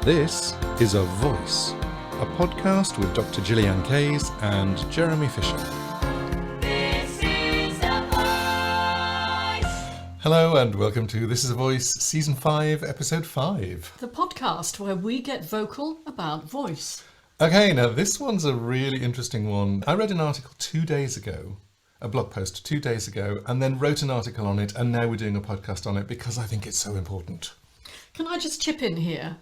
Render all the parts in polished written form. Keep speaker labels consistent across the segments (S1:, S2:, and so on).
S1: This is A Voice, a podcast with Dr. Gillyanne Kays and Jeremy Fisher.
S2: This is A Voice.
S1: Hello and welcome to This is A Voice, Season 5, Episode 5.
S3: The podcast where we get vocal about voice.
S1: Okay, now this one's a really interesting one. I read an article 2 days ago, a blog post 2 days ago, and then wrote an article on it, and now we're doing a podcast on it because I think it's so important.
S3: Can I just chip in here?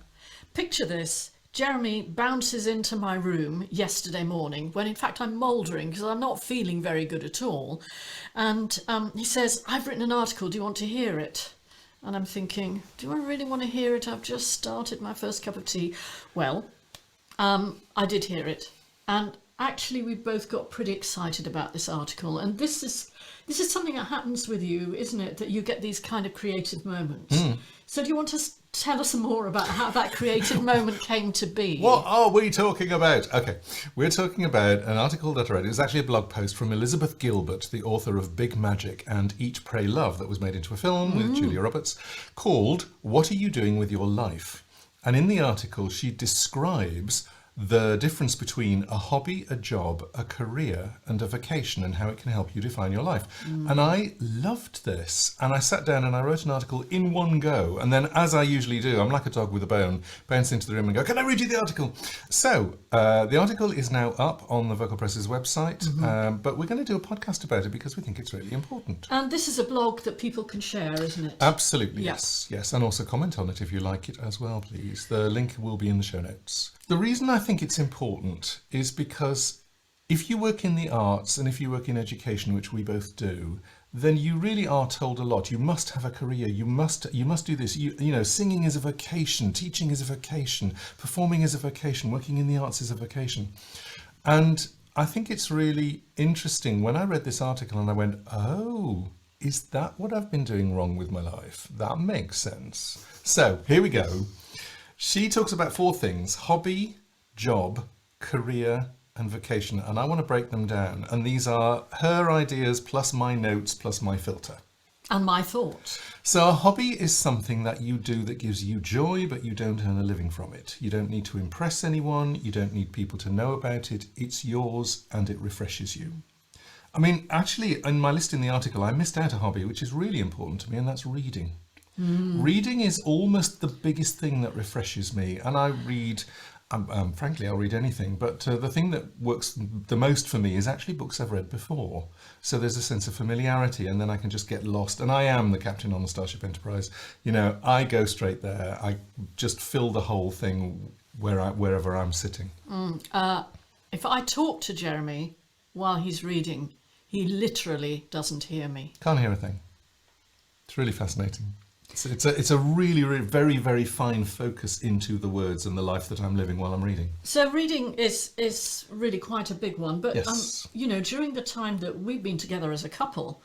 S3: Picture this. Jeremy bounces into my room yesterday morning when in fact I'm mouldering because I'm not feeling very good at all. And he says, I've written an article, do you want to hear it? And I'm thinking, do I really want to hear it? I've just started my first cup of tea. Well, I did hear it. And actually we both got pretty excited about this article. And this is something that happens with you, isn't it? That you get these kind of creative moments. So do you want to tell us more about how that creative moment came to be?
S1: What are we talking about? Okay, we're talking about an article that I read. It was actually a blog post from Elizabeth Gilbert, the author of Big Magic and Eat, Pray, Love, that was made into a film with Julia Roberts, called What Are You Doing With Your Life? And in the article, she describes the difference between a hobby, a job, a career, and a vocation, and how it can help you define your life. And I loved this. And I sat down and I wrote an article in one go. And then, as I usually do, I'm like a dog with a bone, bounce into the room and go, can I read you the article? So, the article is now up on the Vocal Press's website, but we're going to do a podcast about it because we think it's really important.
S3: And this is a blog that people can share, isn't it?
S1: Absolutely,
S3: Yeah.
S1: yes. And also comment on it if you like it as well, please. The link will be in the show notes. The reason I think it's important is because if you work in the arts and if you work in education, which we both do, then you really are told a lot. You must have a career. You must do this. You know, singing is a vocation. Teaching is a vocation. Performing is a vocation. Working in the arts is a vocation. And I think it's really interesting when I read this article and I went, oh, is that what I've been doing wrong with my life? That makes sense. So here we go. She talks about 4 things: hobby, job, career, and vocation. And I want to break them down. And these are her ideas plus my notes plus my filter.
S3: And my thoughts.
S1: So a hobby is something that you do that gives you joy, but you don't earn a living from it. You don't need to impress anyone. You don't need people to know about it. It's yours and it refreshes you. I mean, actually, in my list in the article, I missed out a hobby, which is really important to me, and that's reading. Reading is almost the biggest thing that refreshes me, and I read, frankly, I'll read anything, but the thing that works the most for me is actually books I've read before. So there's a sense of familiarity, and then I can just get lost, and I am the captain on the Starship Enterprise. You know, I go straight there. I just fill the whole thing wherever I'm sitting.
S3: If I talk to Jeremy while he's reading, he literally doesn't hear me.
S1: Can't hear a thing. It's really fascinating. It's a really, really very, very fine focus into the words and the life that I'm living while I'm reading.
S3: So reading is really quite a big one. But,
S1: Yes.
S3: you know, during the time that we've been together as a couple,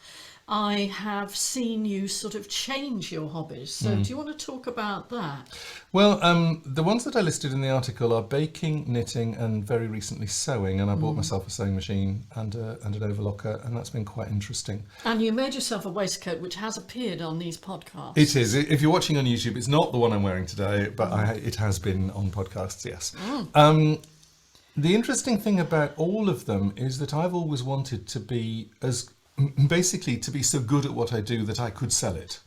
S3: I have seen you sort of change your hobbies. So do you want to talk about that?
S1: Well, the ones that I listed in the article are baking, knitting, and very recently sewing. And I bought myself a sewing machine and an overlocker, and that's been quite interesting.
S3: And you made yourself a waistcoat, which has appeared on these podcasts.
S1: It is. If you're watching on YouTube, it's not the one I'm wearing today, but it has been on podcasts, yes. The interesting thing about all of them is that I've always wanted to be to be so good at what I do that I could sell it.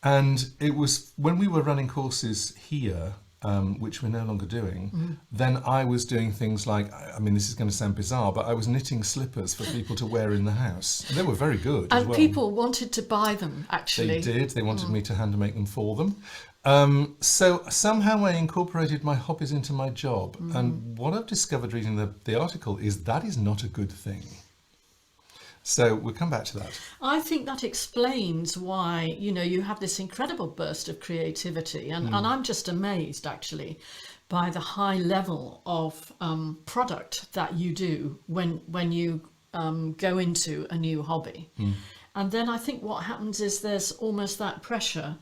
S1: And it was when we were running courses here, which we're no longer doing, then I was doing things like, I mean, this is going to sound bizarre, but I was knitting slippers for people to wear in the house. They were very good as
S3: And
S1: well.
S3: people wanted to buy them, actually.
S1: They did. They wanted me to hand make them for them. So somehow I incorporated my hobbies into my job. And what I've discovered reading the article is that is not a good thing. So we'll come back to that.
S3: I think that explains why, you know, you have this incredible burst of creativity. And I'm just amazed, actually, by the high level of product that you do when you go into a new hobby. And then I think what happens is there's almost that pressure,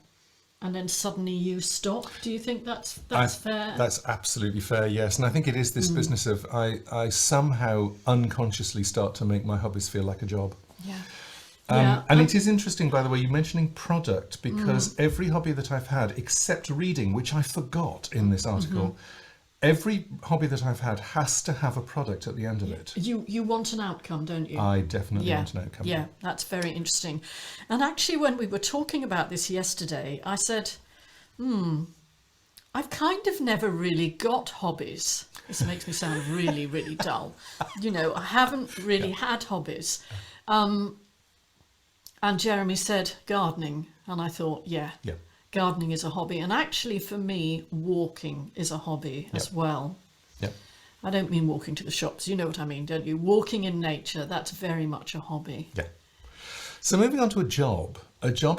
S3: and then suddenly you stop. Do you think that's fair?
S1: That's absolutely fair, yes. And I think it is this business of I somehow unconsciously start to make my hobbies feel like a job.
S3: Yeah.
S1: And it is interesting, by the way, you mentioning product, because every hobby that I've had, except reading, which I forgot in this article, every hobby that I've had has to have a product at the end of it.
S3: You want an outcome, don't you?
S1: I definitely want an outcome.
S3: Yeah, that's very interesting. And actually, when we were talking about this yesterday, I said, I've kind of never really got hobbies. This makes me sound really, really dull. I haven't really had hobbies. And Jeremy said gardening. And I thought, yeah. Gardening is a hobby, and actually for me walking is a hobby as well. I don't mean walking to the shops, you know what I mean, don't you? Walking in nature, that's very much a hobby.
S1: So moving on to a job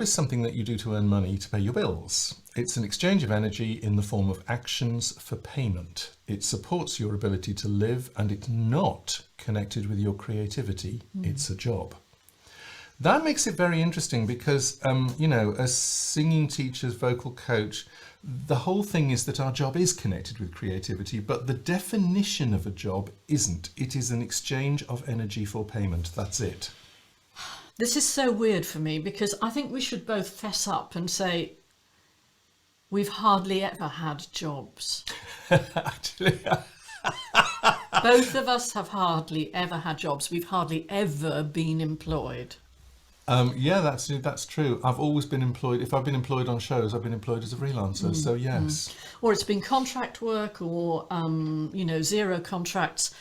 S1: is something that you do to earn money to pay your bills. It's an exchange of energy in the form of actions for payment. It supports your ability to live, and it's not connected with your creativity. It's a job. That makes it very interesting because, as singing teachers, vocal coach, the whole thing is that our job is connected with creativity, but the definition of a job isn't. It is an exchange of energy for payment. That's it.
S3: This is so weird for me because I think we should both fess up and say we've hardly ever had jobs.
S1: Actually,
S3: Both of us have hardly ever had jobs. We've hardly ever been employed.
S1: That's true. I've always been employed. If I've been employed on shows, I've been employed as a freelancer. So yes.
S3: Or it's been contract work or, zero contracts.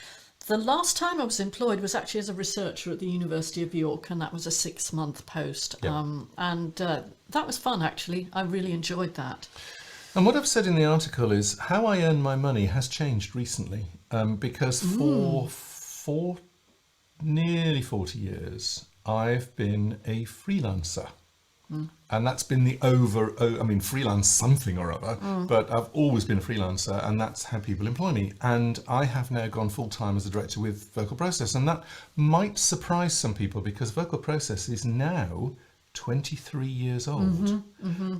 S3: The last time I was employed was actually as a researcher at the University of York, and that was a 6-month post. That was fun, actually. I really enjoyed that.
S1: And what I've said in the article is how I earn my money has changed recently because for nearly 40 years, I've been a freelancer. And that's been freelance something or other, but I've always been a freelancer, and that's how people employ me. And I have now gone full-time as a director with Vocal Process, and that might surprise some people because Vocal Process is now 23 years old.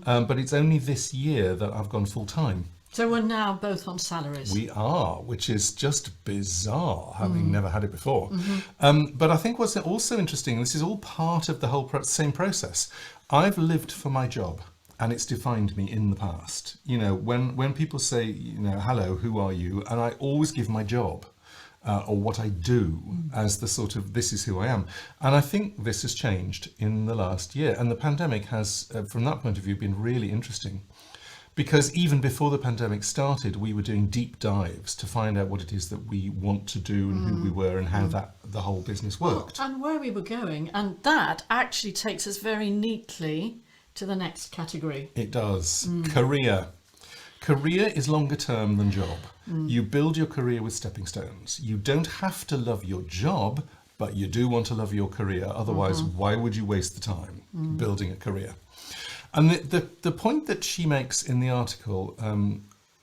S1: But it's only this year that I've gone full-time.
S3: So we're now both on salaries.
S1: We are, which is just bizarre, having never had it before. But I think what's also interesting, this is all part of the whole same process. I've lived for my job, and it's defined me in the past. When people say, hello, who are you? And I always give my job or what I do as the sort of, this is who I am. And I think this has changed in the last year. And the pandemic has, from that point of view, been really interesting. Because even before the pandemic started, we were doing deep dives to find out what it is that we want to do and who we were and how the whole business worked.
S3: And where we were going. And that actually takes us very neatly to the next category.
S1: It does. Career. Career is longer term than job. You build your career with stepping stones. You don't have to love your job, but you do want to love your career. Otherwise, why would you waste the time building a career? And the point that she makes in the article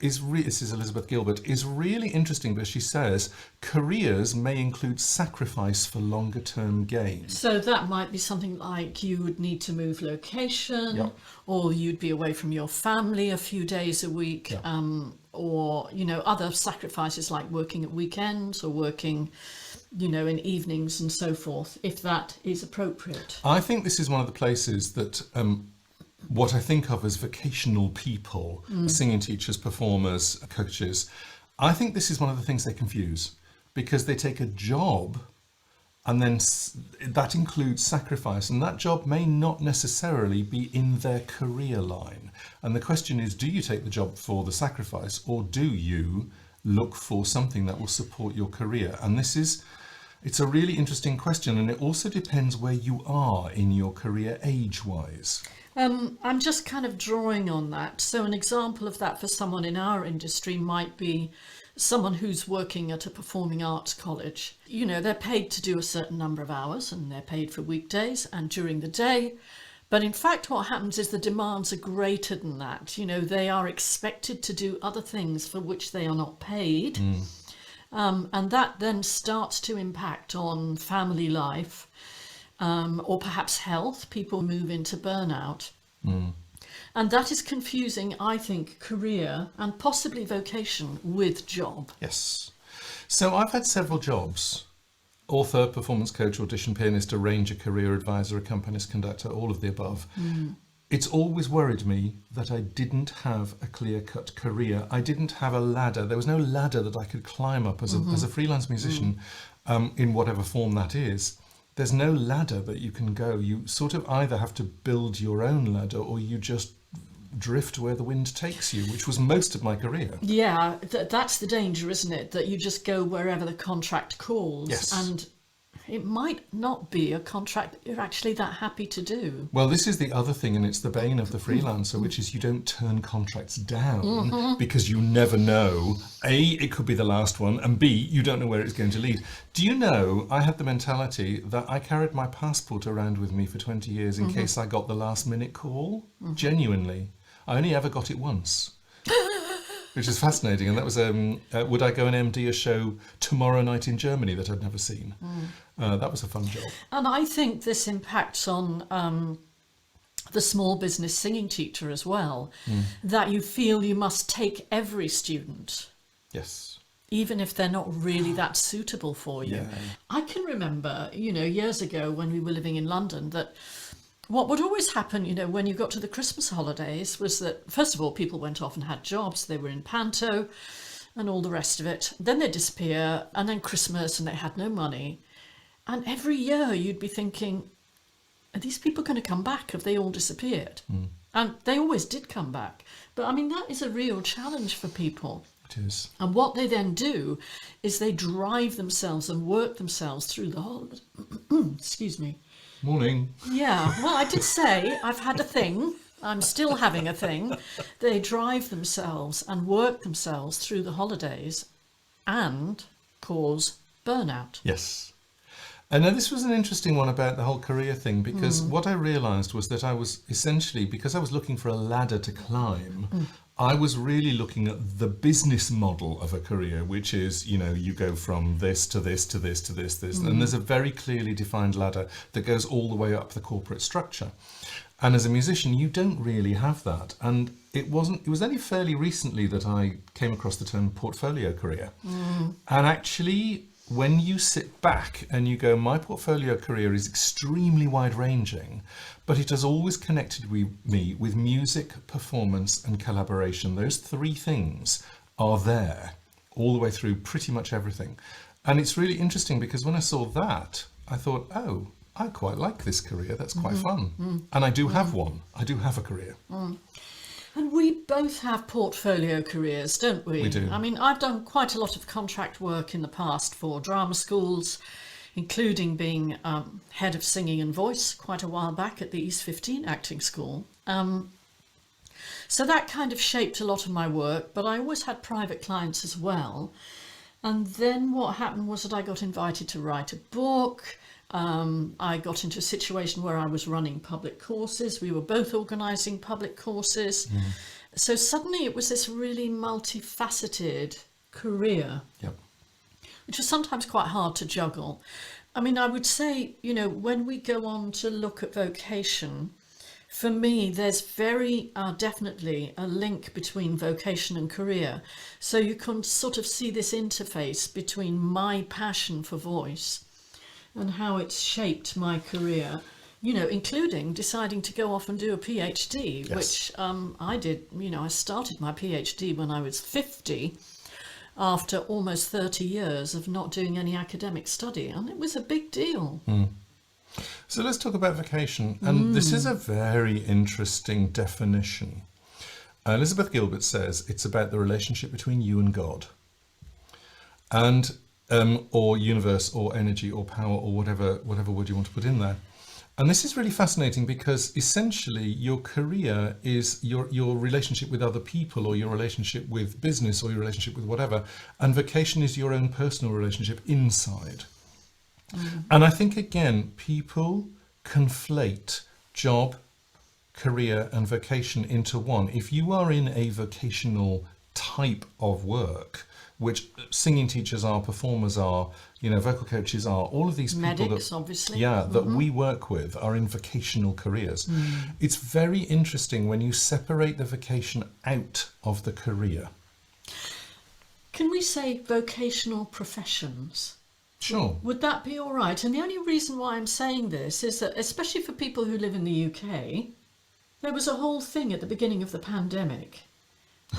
S1: this is Elizabeth Gilbert, is really interesting because she says careers may include sacrifice for longer term gain.
S3: So that might be something like you would need to move location, or you'd be away from your family a few days a week, or other sacrifices like working at weekends or working in evenings and so forth, if that is appropriate.
S1: I think this is one of the places that what I think of as vocational people, singing teachers, performers, coaches, I think this is one of the things they confuse because they take a job and then that includes sacrifice, and that job may not necessarily be in their career line. And the question is, do you take the job for the sacrifice, or do you look for something that will support your career? And it's a really interesting question, and it also depends where you are in your career age-wise.
S3: I'm just kind of drawing on that. So an example of that for someone in our industry might be someone who's working at a performing arts college. They're paid to do a certain number of hours, and they're paid for weekdays and during the day. But in fact, what happens is the demands are greater than that. They are expected to do other things for which they are not paid. And that then starts to impact on family life. Or perhaps health. People move into burnout. And that is confusing, I think, career and possibly vocation with job.
S1: Yes. So I've had several jobs, author, performance coach, audition pianist, arranger, career advisor, accompanist, conductor, all of the above. It's always worried me that I didn't have a clear-cut career. I didn't have a ladder. There was no ladder that I could climb up as a freelance musician, in whatever form that is. There's no ladder that you can go. You sort of either have to build your own ladder or you just drift where the wind takes you, which was most of my career.
S3: Yeah, that's the danger, isn't it? That you just go wherever the contract calls.
S1: Yes.
S3: And it might not be a contract that you're actually that happy to do.
S1: Well, this is the other thing, and it's the bane of the freelancer, which is you don't turn contracts down because you never know. A, it could be the last one, and B, you don't know where it's going to lead. Do you know, I had the mentality that I carried my passport around with me for 20 years in case I got the last minute call. Genuinely. I only ever got it once. Which is fascinating, and that was would I go and MD a show tomorrow night in Germany that I'd never seen. That was a fun job.
S3: And I think this impacts on the small business singing teacher as well, that you feel you must take every student,
S1: Yes.
S3: even if they're not really that suitable for you.
S1: Yeah.
S3: I can remember, years ago when we were living in London, that what would always happen, when you got to the Christmas holidays was that, first of all, people went off and had jobs. They were in panto and all the rest of it. Then they'd disappear, and then Christmas, and they had no money. And every year you'd be thinking, are these people going to come back? Have they all disappeared? And they always did come back. But I mean, that is a real challenge for people.
S1: It is.
S3: And what they then do is they drive themselves and work themselves through the whole... Excuse me.
S1: Morning.
S3: Yeah, well, I did say I've had a thing. I'm still having a thing. They drive themselves and work themselves through the holidays and cause burnout.
S1: Yes. And now this was an interesting one about the whole career thing, because what I realised was that I was essentially, because I was looking for a ladder to climb, I was really looking at the business model of a career, which is, you go from this to this to this to this, and there's a very clearly defined ladder that goes all the way up the corporate structure. And as a musician, you don't really have that. And it was only fairly recently that I came across the term portfolio career. And actually, when you sit back and you go, my portfolio career is extremely wide-ranging, but it has always connected me with music, performance and collaboration. Those three things are there all the way through pretty much everything. And it's really interesting because when I saw that, I thought, oh, I quite like this career. That's quite fun. And I do have one. I do have a career.
S3: And we both have portfolio careers, don't we?
S1: We do.
S3: I mean, I've done quite a lot of contract work in the past for drama schools, including being head of singing and voice quite a while back at the East 15 acting school. So that kind of shaped a lot of my work, but I always had private clients as well. And then what happened was that I got invited to write a book. I got into a situation where I was running public courses. We were both organising public courses. So suddenly it was this really multifaceted career,
S1: Yep.
S3: which was sometimes quite hard to juggle. I mean, I would say, when we go on to look at vocation, for me, there's very definitely a link between vocation and career. So you can sort of see this interface between my passion for voice and how it's shaped my career, including deciding to go off and do a PhD,
S1: Yes.
S3: which I did. I started my PhD when I was 50, after almost 30 years of not doing any academic study, and it was a big deal.
S1: So let's talk about vocation. And this is a very interesting definition. Elizabeth Gilbert says it's about the relationship between you and God. And or universe or energy or power or whatever word you want to put in there. And this is really fascinating because essentially your career is your relationship with other people, or your relationship with business, or your relationship with whatever, and vocation is your own personal relationship inside. And I think, again, people conflate job, career and vocation into one. If you are in a vocational type of work, which singing teachers are, performers are, vocal coaches are, all of these people
S3: Medics, obviously.
S1: that we work with are in vocational careers. It's very interesting when you separate the vocation out of the career.
S3: Can we say vocational professions?
S1: Sure.
S3: Would that be all right? And the only reason why I'm saying this is that, especially for people who live in the UK, there was a whole thing at the beginning of the pandemic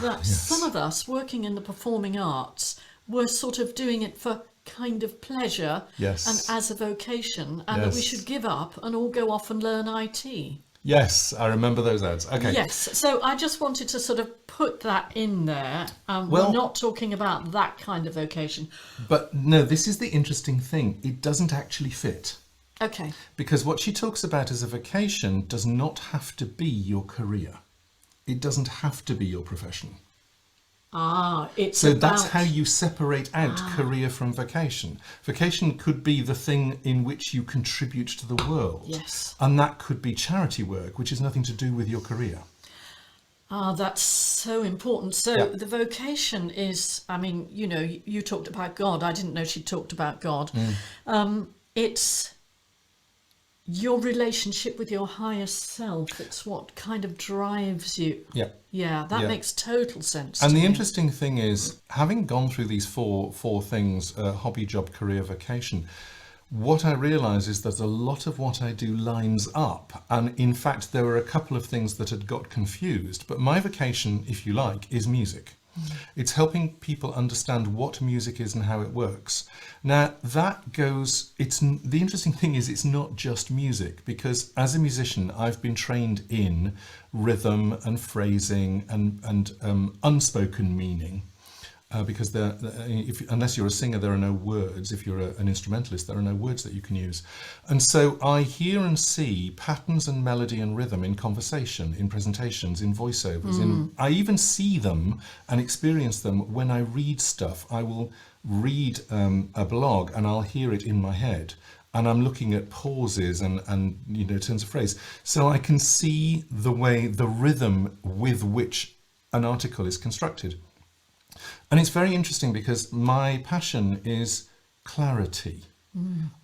S3: that
S1: Yes.
S3: some of us working in the performing arts were sort of doing it for kind of pleasure
S1: Yes.
S3: and as a vocation, and that we
S1: Yes.
S3: should give up and all go off and learn IT.
S1: Yes, I remember those ads. Okay.
S3: Yes, so I just wanted to sort of put that in there.
S1: Well-
S3: We're not talking about that kind of vocation.
S1: But no, this is the interesting thing. It doesn't actually fit.
S3: Okay.
S1: Because what she talks about as a vocation does not have to be your career. It doesn't have to be your profession.
S3: It's
S1: So
S3: about...
S1: that's how you separate out career from vocation. Vocation could be the thing in which you contribute to the world.
S3: Yes.
S1: And that could be charity work, which has nothing to do with your career.
S3: That's so important. So
S1: Yeah.
S3: the vocation is, I mean, you know, you talked about God. I didn't know she talked about God. It's your relationship with your higher self. It's what kind of drives you.
S1: Yeah.
S3: Yeah, that
S1: Yeah.
S3: makes total sense.
S1: And
S3: to
S1: the
S3: me.
S1: interesting thing is, having gone through these four things, hobby, job, career, vocation, what I realise is that a lot of what I do lines up. And in fact, there were a couple of things that had got confused. But my vocation, if you like, is music. It's helping people understand what music is and how it works. Now, that goes, the interesting thing is it's not just music, because as a musician, I've been trained in rhythm and phrasing and unspoken meaning. Because unless you're a singer, there are no words. If you're an instrumentalist, there are no words that you can use. And so I hear and see patterns and melody and rhythm in conversation, in presentations, in voiceovers. I even see them and experience them when I read stuff. I will read a blog and I'll hear it in my head. And I'm looking at pauses and turns of phrase. So I can see the rhythm with which an article is constructed. And it's very interesting because my passion is clarity.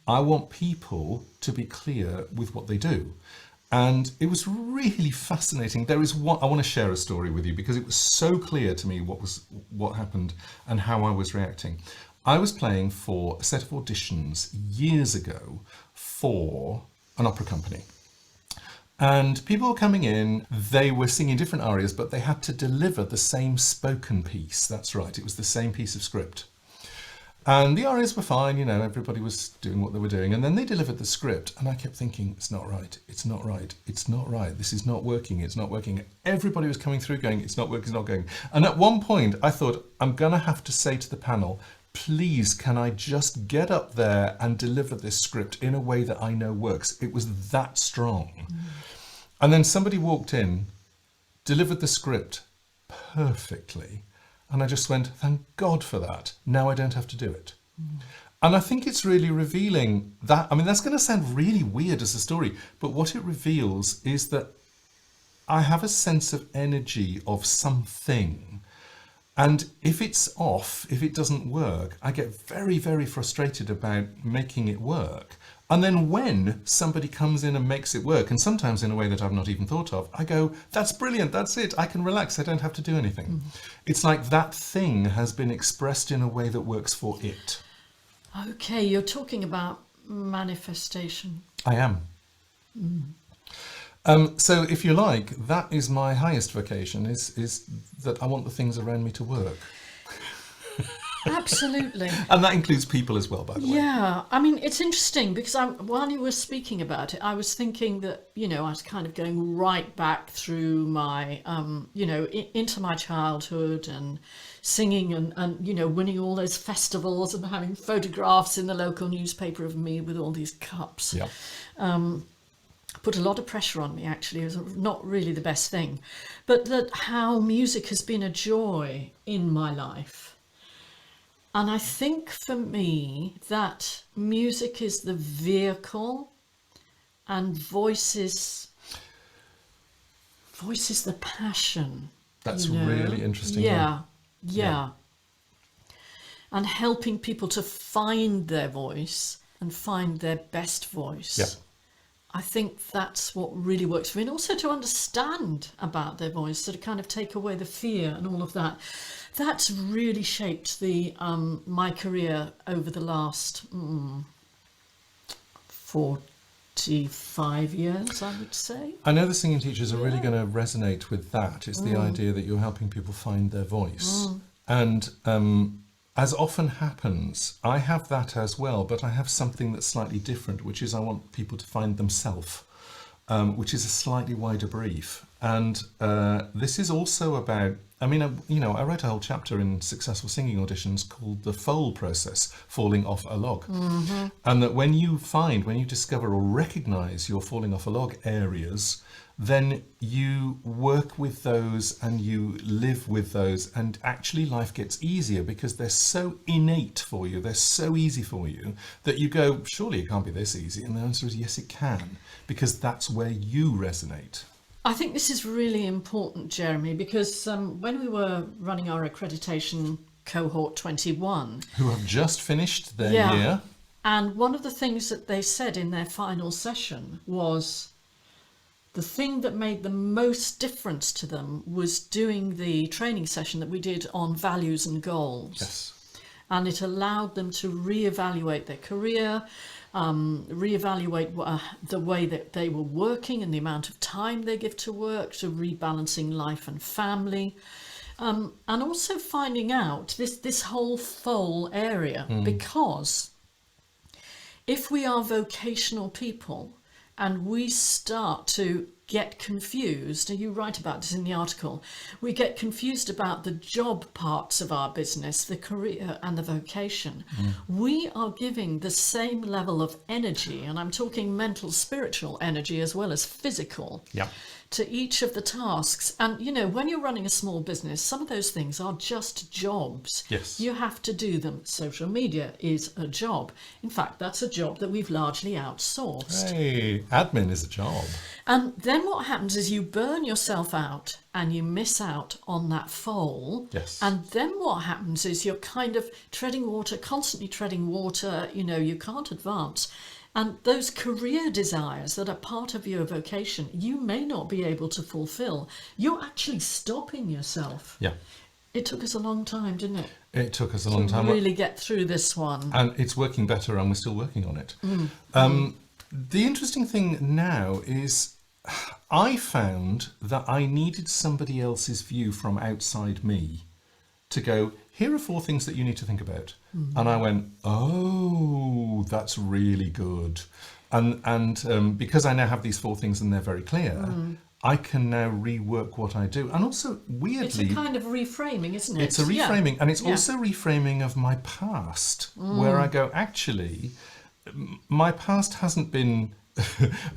S1: I want people to be clear with what they do. And it was really fascinating. There is one, I want to share a story with you because it was so clear to me what happened and how I was reacting. I was playing for a set of auditions years ago for an opera company. And people were coming in, they were singing different arias, but they had to deliver the same spoken piece. That's right, it was the same piece of script. And the arias were fine, everybody was doing what they were doing. And then they delivered the script, and I kept thinking, it's not right, it's not right, it's not right, this is not working, it's not working. Everybody was coming through going, it's not working, it's not going. And at one point, I thought, I'm going to have to say to the panel, please, can I just get up there and deliver this script in a way that I know works? It was that strong. And then somebody walked in, delivered the script perfectly. And I just went, thank God for that. Now I don't have to do it. And I think it's really revealing that. I mean, that's going to sound really weird as a story, but what it reveals is that I have a sense of energy of something. And if it's off, if it doesn't work, I get very, very frustrated about making it work. And then when somebody comes in and makes it work, and sometimes in a way that I've not even thought of, I go, that's brilliant, that's it, I can relax, I don't have to do anything. It's like that thing has been expressed in a way that works for it.
S3: Okay, you're talking about manifestation.
S1: I am. So if you like, that is my highest vocation, is that I want the things around me to work.
S3: Absolutely.
S1: And that includes people as well, by the way.
S3: Yeah, I mean, it's interesting because while you were speaking about it, I was thinking that, I was kind of going right back through my, into my childhood and singing and winning all those festivals and having photographs in the local newspaper of me with all these cups.
S1: Yeah.
S3: Put a lot of pressure on me, actually. It was not really the best thing. But that how music has been a joy in my life. And I think for me that music is the vehicle and voice is the passion.
S1: That's really interesting.
S3: Yeah. And helping people to find their voice and find their best voice.
S1: Yeah.
S3: I think that's what really works for me. And also to understand about their voice, so to kind of take away the fear and all of that. That's really shaped the my career over the last 45 years, I would say.
S1: I know the singing teachers are really going to resonate with that. It's the idea that you're helping people find their voice. And as often happens, I have that as well, but I have something that's slightly different, which is I want people to find themselves, which is a slightly wider brief. And this is also about, I mean, I wrote a whole chapter in successful singing auditions called the foal process, falling off a log. And that when you discover or recognise you're falling off a log areas, then you work with those and you live with those, and actually life gets easier because they're so innate for you, they're so easy for you, that you go, surely it can't be this easy. And the answer is yes, it can, because that's where you resonate.
S3: I think this is really important, Jeremy, because when we were running our accreditation cohort 21,
S1: Who have just finished their year.
S3: And one of the things that they said in their final session was the thing that made the most difference to them was doing the training session that we did on values and goals.
S1: Yes.
S3: And it allowed them to reevaluate their career, reevaluate the way that they were working and the amount of time they give to work, to rebalancing life and family. And also finding out this whole foal area, because if we are vocational people and we start to get confused, and you write about this in the article, we get confused about the job parts of our business, the career and the vocation. We are giving the same level of energy, and I'm talking mental, spiritual energy as well as physical, to each of the tasks. And you know, when you're running a small business, some of those things are just jobs.
S1: Yes.
S3: You have to do them. Social media is a job. In fact, that's a job that we've largely outsourced.
S1: Hey, admin is a job.
S3: And then what happens is you burn yourself out and you miss out on that foal.
S1: Yes.
S3: And then what happens is you're kind of treading water, constantly treading water, you know, you can't advance. And those career desires that are part of your vocation, you may not be able to fulfill. You're actually stopping yourself.
S1: Yeah.
S3: It took us a long time, didn't it?
S1: It took us a long time.
S3: To really get through this one.
S1: And it's working better, and we're still working on it. The interesting thing now is I found that I needed somebody else's view from outside me to go, here are 4 things that you need to think about. And I went, oh, that's really good. And because I now have these 4 things and they're very clear, I can now rework what I do. And also, weirdly...
S3: It's a kind of reframing, isn't it?
S1: It's a reframing. And it's also reframing of my past, where I go, actually, my past hasn't been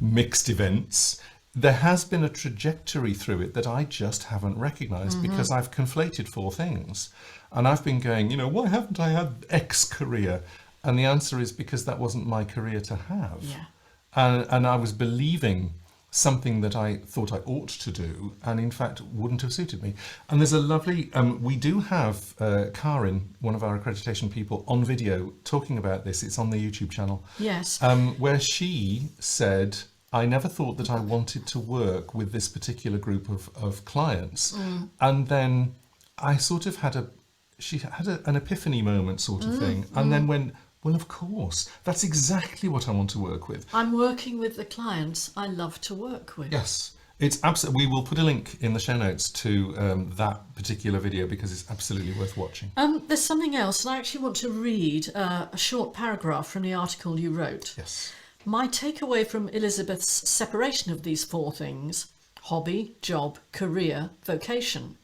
S1: mixed events. There has been a trajectory through it that I just haven't recognised because I've conflated 4 things. And I've been going, you know, why haven't I had X career? And the answer is because that wasn't my career to have.
S3: Yeah.
S1: And I was believing something that I thought I ought to do, and in fact wouldn't have suited me. And there's a lovely, we do have Karin, one of our accreditation people, on video talking about this. It's on the YouTube channel.
S3: Yes.
S1: Where she said, I never thought that I wanted to work with this particular group of clients. And then I sort of had an epiphany moment sort of thing, and then went, well, of course, that's exactly what I want to work with.
S3: I'm working with the clients I love to work with.
S1: Yes, it's absolutely. We will put a link in the show notes to that particular video because it's absolutely worth watching.
S3: There's something else, and I actually want to read a short paragraph from the article you wrote.
S1: Yes.
S3: My takeaway from Elizabeth's separation of these 4 things, hobby, job, career, vocation,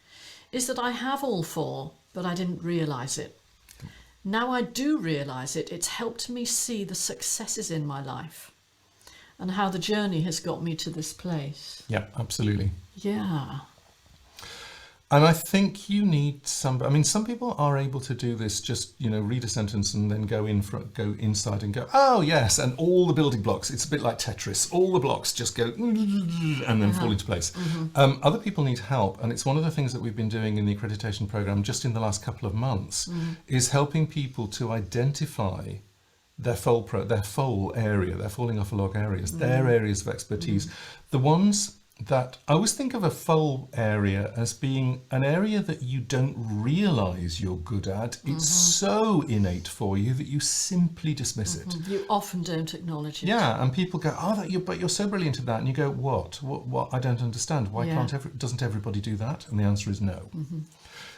S3: is that I have all 4, but I didn't realise it. Now I do realise it. It's helped me see the successes in my life and how the journey has got me to this place.
S1: Yeah, absolutely.
S3: Yeah.
S1: And I think you need some people are able to do this, just, you know, read a sentence and then go inside and go, oh yes, and all the building blocks, it's a bit like Tetris, all the blocks just go and then fall into place. Other people need help, and it's one of the things that we've been doing in the accreditation program just in the last couple of months, is helping people to identify their foal area, their falling off a log areas, their areas of expertise. The ones that I always think of a foal area as being an area that you don't realise you're good at. It's so innate for you that you simply dismiss it.
S3: You often don't acknowledge it.
S1: Yeah, and people go, "Oh, but you're so brilliant at that," and you go, "What? What? I don't understand. Why doesn't everybody do that?" And the answer is no.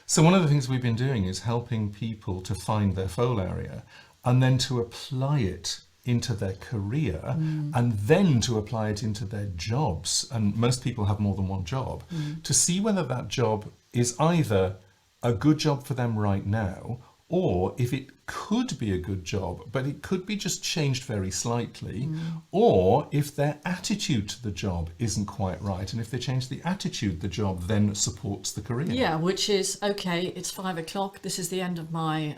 S1: So one of the things we've been doing is helping people to find their foal area, and then to apply it into their career, and then to apply it into their jobs. And most people have more than one job, to see whether that job is either a good job for them right now, or if it could be a good job, but it could be just changed very slightly, or if their attitude to the job isn't quite right, and if they change the attitude, the job then supports the career.
S3: Yeah, which is, okay, it's 5 o'clock, this is the end of my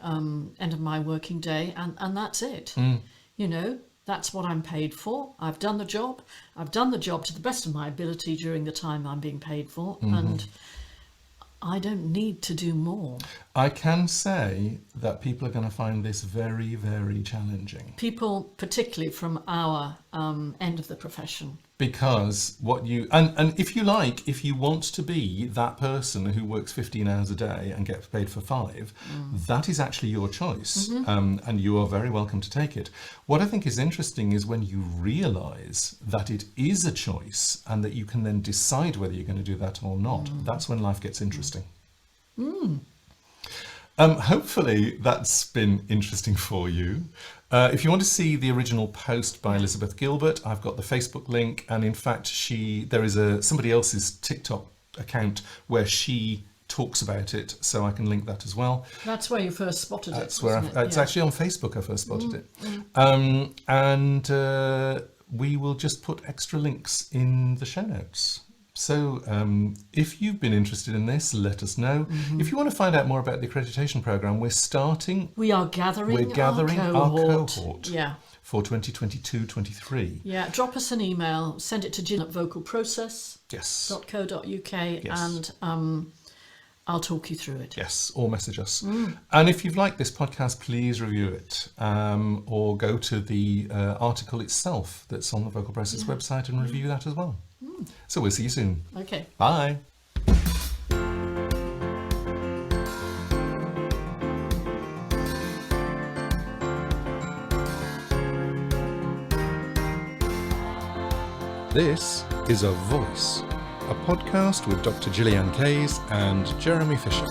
S3: working day, and that's it. You know, that's what I'm paid for. I've done the job. I've done the job to the best of my ability during the time I'm being paid for, and I don't need to do more.
S1: I can say that people are going to find this very, very challenging.
S3: People, particularly from our end of the profession.
S1: Because what you, and if you like, if you want to be that person who works 15 hours a day and gets paid for 5, that is actually your choice. And you are very welcome to take it. What I think is interesting is when you realise that it is a choice and that you can then decide whether you're going to do that or not. That's when life gets interesting. Hopefully that's been interesting for you. If you want to see the original post by Elizabeth Gilbert, I've got the Facebook link, and in fact there is somebody else's TikTok account where she talks about it, so I can link that as well.
S3: That's where you first spotted it.
S1: That's where it's actually on Facebook I first spotted it. And we will just put extra links in the show notes. So if you've been interested in this, let us know. If you want to find out more about the accreditation programme, we're gathering our cohort for 2022-23.
S3: Yeah, drop us an email, send it to Gillyanne@vocalprocess.co.uk,
S1: Yes.
S3: and I'll talk you through it.
S1: Yes, or message us. And if you've liked this podcast, please review it, or go to the article itself that's on the Vocal Process website and review that as well. So we'll see you soon.
S3: Okay.
S1: Bye. This is A Voice, a podcast with Dr. Gillyanne Kays and Jeremy Fisher.